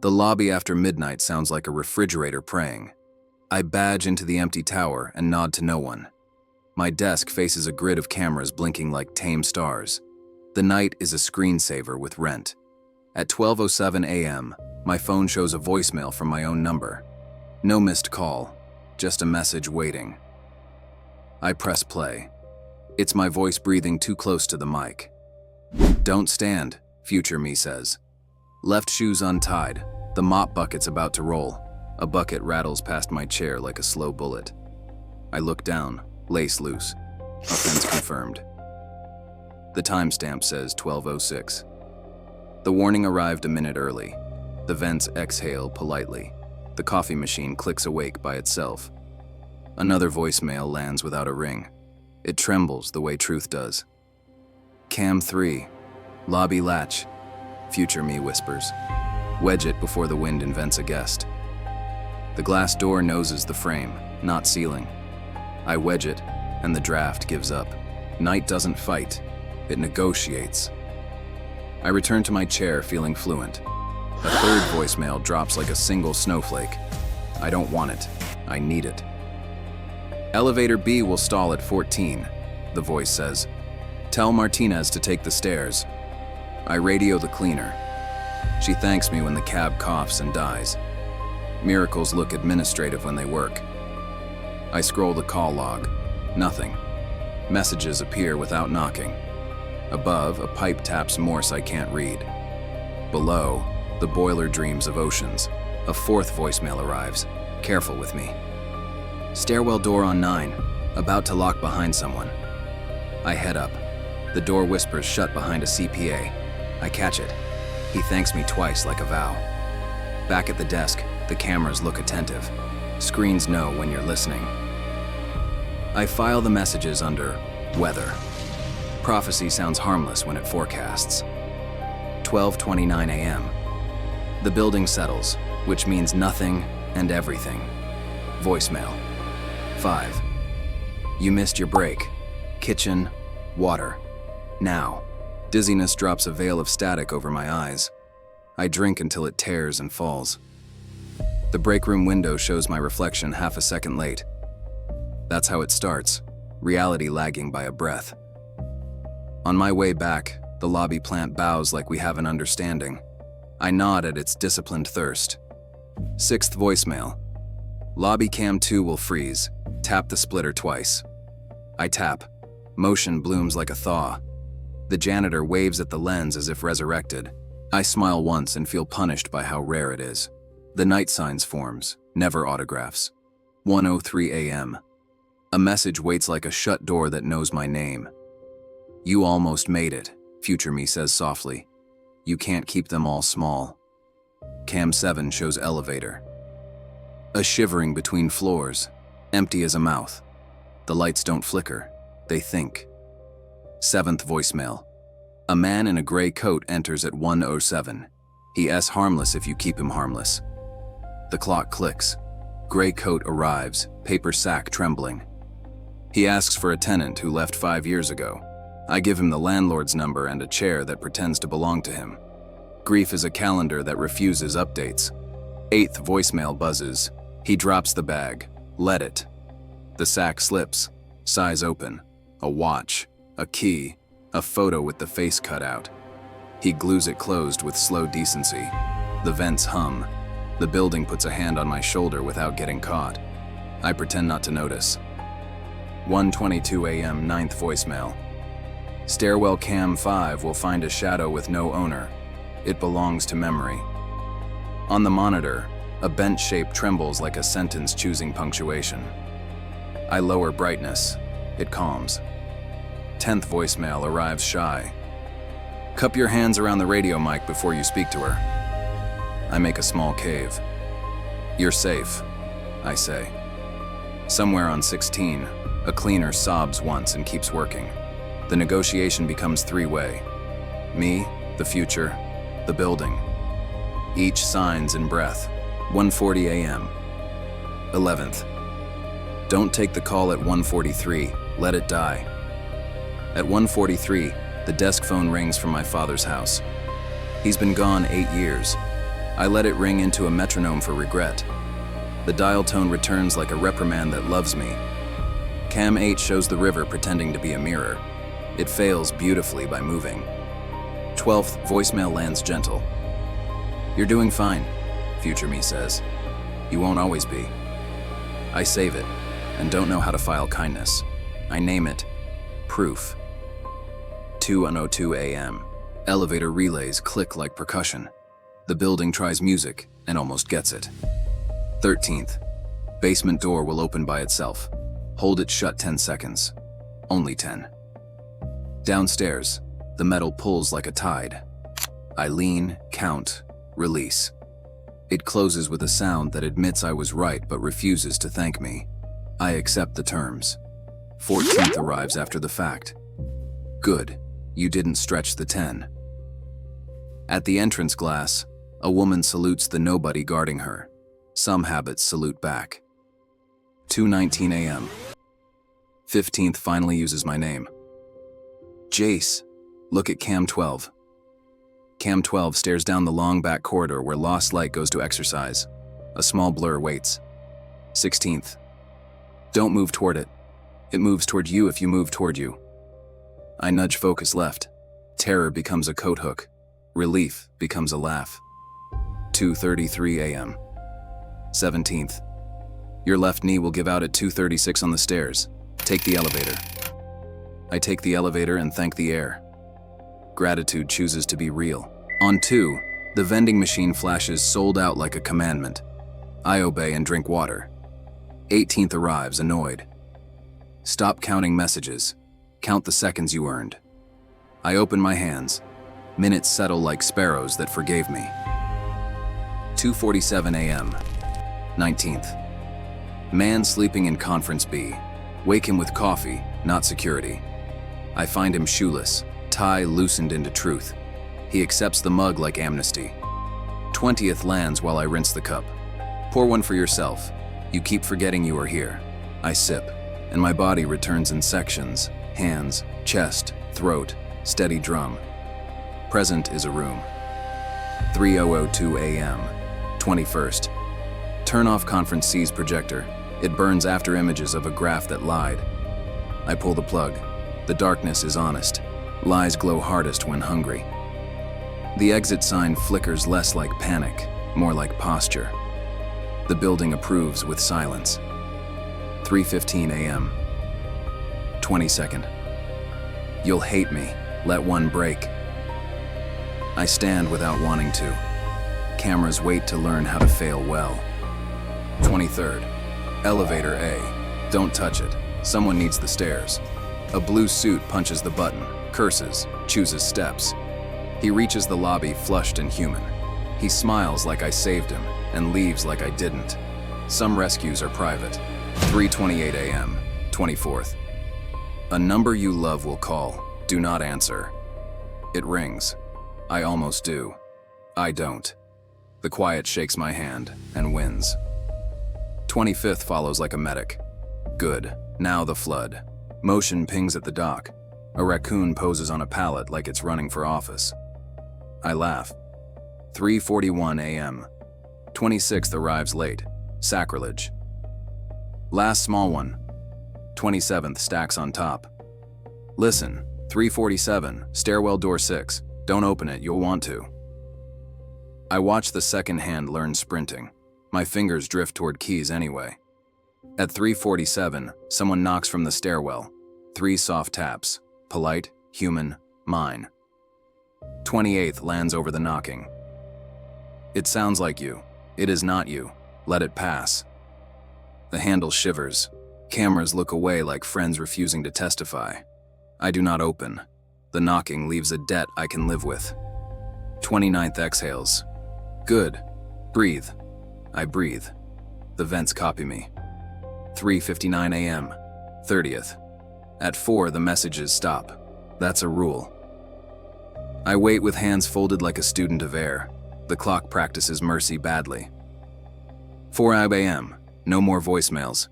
The lobby after midnight sounds like a refrigerator praying. I badge into the empty tower and nod to no one. My desk faces a grid of cameras blinking like tame stars. The night is a screensaver with rent. At 12:07 a.m., my phone shows a voicemail from my own number. No missed call, just a message waiting. I press play. It's my voice breathing too close to the mic. "Don't stand," future me says. Left shoes untied, the mop bucket's about to roll. A bucket rattles past my chair like a slow bullet. I look down, lace loose. Offense confirmed. The timestamp says 12:06. The warning arrived a minute early. The vents exhale politely. The coffee machine clicks awake by itself. Another voicemail lands without a ring. It trembles the way truth does. "Cam 3, lobby latch," future me whispers. "Wedge it before the wind invents a guest." The glass door noses the frame, not ceiling. I wedge it, and the draft gives up. Night doesn't fight, it negotiates. I return to my chair feeling fluent. A third voicemail drops like a single snowflake. I don't want it, I need it. "Elevator B will stall at 14, the voice says. "Tell Martinez to take the stairs." I radio the cleaner. She thanks me when the cab coughs and dies. Miracles look administrative when they work. I scroll the call log. Nothing. Messages appear without knocking. Above, a pipe taps Morse I can't read. Below, the boiler dreams of oceans. A fourth voicemail arrives. "Careful with me." "Stairwell door on 9, about to lock behind someone." I head up. The door whispers shut behind a CPA. I catch it. He thanks me twice like a vow. Back at the desk, the cameras look attentive. Screens know when you're listening. I file the messages under weather. Prophecy sounds harmless when it forecasts. 12:29 a.m. The building settles, which means nothing and everything. Voicemail. 5. You missed your break. Kitchen, water. Now. Dizziness drops a veil of static over my eyes. I drink until it tears and falls. The break room window shows my reflection half a second late. That's how it starts, reality lagging by a breath. On my way back, the lobby plant bows like we have an understanding. I nod at its disciplined thirst. 6th voicemail. Lobby cam 2 will freeze. Tap the splitter twice. I tap. Motion blooms like a thaw. The janitor waves at the lens as if resurrected. I smile once and feel punished by how rare it is. The night signs forms, never autographs. 1:03 a.m. A message waits like a shut door that knows my name. "You almost made it," future me says softly. "You can't keep them all small." Cam 7 shows elevator. A shivering between floors, empty as a mouth. The lights don't flicker, they think. 7th voicemail. A man in a gray coat enters at 1:07. He's harmless if you keep him harmless. The clock clicks. Gray coat arrives, paper sack trembling. He asks for a tenant who left 5 years ago. I give him the landlord's number and a chair that pretends to belong to him. Grief is a calendar that refuses updates. 8th voicemail buzzes. He drops the bag. Let it. The sack slips. Size open. A watch. A key. A photo with the face cut out. He glues it closed with slow decency. The vents hum. The building puts a hand on my shoulder without getting caught. I pretend not to notice. 1:22 a.m. 9th voicemail. Stairwell cam 5 will find a shadow with no owner. It belongs to memory. On the monitor, a bent shape trembles like a sentence choosing punctuation. I lower brightness. It calms. 10th voicemail arrives shy. Cup your hands around the radio mic before you speak to her. I make a small cave. You're safe, I say. Somewhere on 16, a cleaner sobs once and keeps working. The negotiation becomes three-way. Me, the future, the building. Each signs in breath. 1:40 a.m. 11th. Don't take the call at 1:43. Let it die. At 1:43, the desk phone rings from my father's house. He's been gone 8 years. I let it ring into a metronome for regret. The dial tone returns like a reprimand that loves me. Cam 8 shows the river pretending to be a mirror. It fails beautifully by moving. 12th, voicemail lands gentle. "You're doing fine," future me says. "You won't always be." I save it, and don't know how to file kindness. I name it Proof. 2:02 a.m. Elevator relays click like percussion. The building tries music and almost gets it. 13th. Basement door will open by itself. Hold it shut 10 seconds. Only 10. Downstairs, the metal pulls like a tide. I lean, count, release. It closes with a sound that admits I was right but refuses to thank me. I accept the terms. 14th arrives after the fact. Good, you didn't stretch the 10. At the entrance glass, a woman salutes the nobody guarding her. Some habits salute back. 2:19 a.m. 15th finally uses my name. "Jace, look at Cam 12. Cam 12 stares down the long back corridor where lost light goes to exercise. A small blur waits. 16th. "Don't move toward it. It moves toward you if you move toward you." I nudge focus left. Terror becomes a coat hook. Relief becomes a laugh. 2:33 a.m. 17th. "Your left knee will give out at 2:36 on the stairs. Take the elevator." I take the elevator and thank the air. Gratitude chooses to be real. On 2, the vending machine flashes sold out like a commandment. I obey and drink water. 18th arrives, annoyed. "Stop counting messages. Count the seconds you earned." I open my hands. Minutes settle like sparrows that forgave me. 2:47 a.m. 19th. Man sleeping in Conference B. Wake him with coffee, not security. I find him shoeless, tie loosened into truth. He accepts the mug like amnesty. 20th lands while I rinse the cup. "Pour one for yourself. You keep forgetting you are here." I sip, and my body returns in sections: hands, chest, throat, steady drum. Present is a room. 3:002 a.m. 21st. Turn off Conference C's projector. It burns after images of a graph that lied. I pull the plug. The darkness is honest. Lies glow hardest when hungry. The exit sign flickers less like panic, more like posture. The building approves with silence. 3:15 a.m. 22nd. You'll hate me. Let one break. I stand without wanting to. Cameras wait to learn how to fail well. 23rd. Elevator A. Don't touch it. Someone needs the stairs. A blue suit punches the button, curses, chooses steps. He reaches the lobby flushed and human. He smiles like I saved him and leaves like I didn't. Some rescues are private. 3:28 a.m. 24th. A number you love will call. Do not answer. It rings. I almost do. I don't. The quiet shakes my hand and wins. 25th follows like a medic. Good. Now the flood. Motion pings at the dock. A raccoon poses on a pallet like it's running for office. I laugh. 3:41 a.m. 26th arrives late. Sacrilege. Last small one. 27th stacks on top. Listen, 3:47, stairwell door 6. Don't open it, you'll want to. I watch the second hand learn sprinting. My fingers drift toward keys anyway. At 3:47, someone knocks from the stairwell. 3 soft taps. Polite, human, mine. 28th lands over the knocking. It sounds like you. It is not you. Let it pass. The handle shivers. Cameras look away like friends refusing to testify. I do not open. The knocking leaves a debt I can live with. 29th exhales. Good. Breathe. I breathe. The vents copy me. 3:59 a.m. 30th. At 4, the messages stop. That's a rule. I wait with hands folded like a student of air. The clock practices mercy badly. 4 a.m. No more voicemails.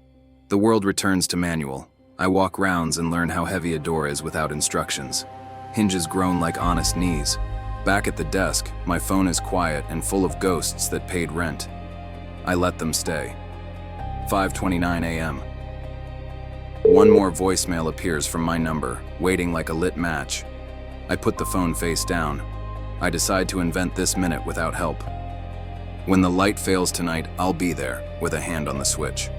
The world returns to manual. I walk rounds and learn how heavy a door is without instructions. Hinges groan like honest knees. Back at the desk, my phone is quiet and full of ghosts that paid rent. I let them stay. 5:29 a.m. One more voicemail appears from my number, waiting like a lit match. I put the phone face down. I decide to invent this minute without help. When the light fails tonight, I'll be there, with a hand on the switch.